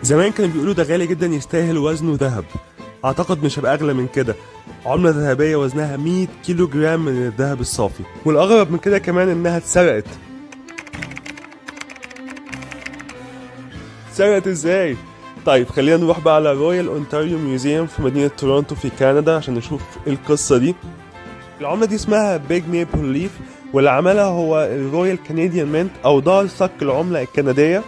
زمان كانوا بيقولوا ده غالي جدا يستاهل وزنه ذهب. اعتقد مش هيبقى اغلى من كده. عملة ذهبية وزنها 100 كيلو جرام من الذهب الصافي، والاغرب من كده كمان انها اتسرقت. اتسرقت ازاي؟ طيب خلينا نروح بقى على رويال اونتاريو ميوزيوم في مدينة تورونتو في كندا عشان نشوف القصة دي. العملة دي اسمها بيج ميبل ليف، واللي عملها هو الرويال كنديان مينت او دار صك العملة الكندية.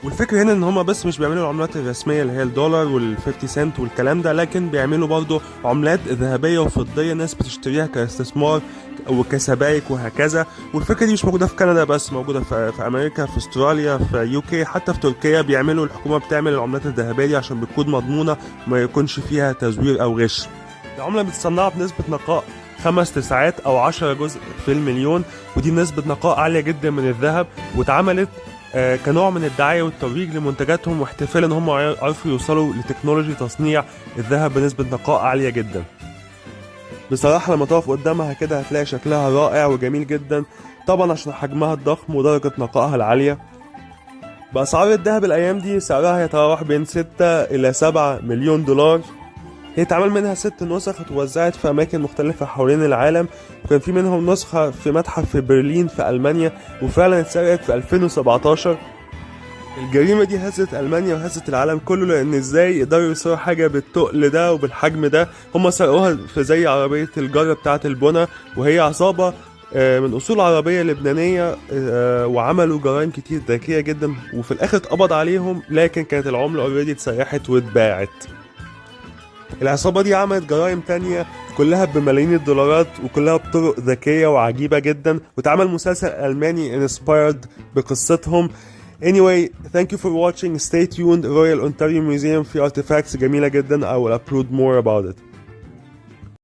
والفكرة هنا ان هما بس مش بيعملوا العملات الرسمية اللي هي الدولار وال50 سنت والكلام ده، لكن بيعملوا برضه عملات ذهبية وفضية ناس بتشتريها كاستثمار وكسبائك وهكذا. والفكرة دي مش موجودة في كندا بس، موجودة في امريكا، في استراليا، في يوكي، حتى في تركيا بيعملوا، الحكومة بتعمل العملات الذهبية دي عشان بتكون مضمونة وما يكونش فيها تزوير او غش. العملة بتصنع بنسبة نقاء 5 تسعات او 10 جزء في المليون، ودي نسبة نقاء عالية جدا من الذهب، واتعملت كنوع من الدعاية والترويج لمنتجاتهم، واحتفال ان هم عرفوا يوصلوا لتكنولوجي تصنيع الذهب بنسبة نقاء عالية جدا. بصراحة لما تقف قدامها كده هتلاقي شكلها رائع وجميل جدا، طبعا عشان حجمها الضخم ودرجة نقائها العالية. بأسعار الذهب الأيام دي سعرها يتراوح بين 6 إلى 7 مليون دولار. هي اتعمل منها 6 نسخ اتوزعت في أماكن مختلفة حوالين العالم، وكان في منهم نسخة في متحف في برلين في ألمانيا، وفعلا اتسرقت في 2017. الجريمة دي هزت ألمانيا وهزت العالم كله، لأن ازاي يقدروا يسرقوا حاجة بالتقل ده وبالحجم ده؟ هما سرقوها في زي عربية الجرة بتاعة البنا، وهي عصابة من أصول عربية لبنانية، وعملوا جرائم كتير ذكية جدا، وفي الآخر اتقبض عليهم، لكن كانت العملة اوريدي اتسرحت واتباعت. العصابة دي عملت جرائم تانية كلها بملايين الدولارات وكلها بطرق ذكية وعجيبة جدا، واتعمل مسلسل ألماني inspired بقصتهم. Anyway, thank you for watching. Stay tuned. Royal Ontario Museum في artifacts جميلة جدا. I will upload more about it.